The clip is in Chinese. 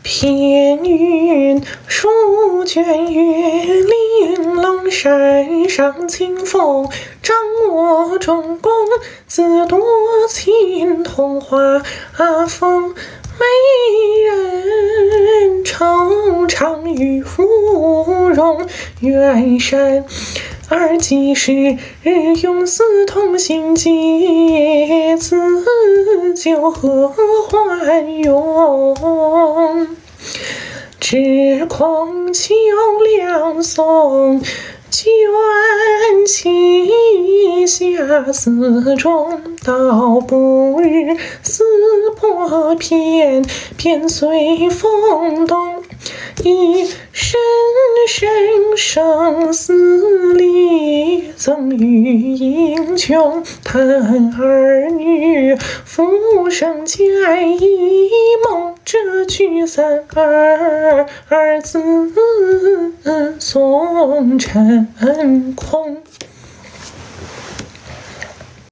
片云书卷月，玲珑山上清风。掌握中公子多情，桐花风。美人惆怅与芙蓉，远山而几时永思同心结，自酒何欢咏。只恐秋凉送，卷起下思中。道不日撕破片，片随风动。一声声生死离，赠与英雄。叹儿女浮生皆一梦，这聚散二字送尘空。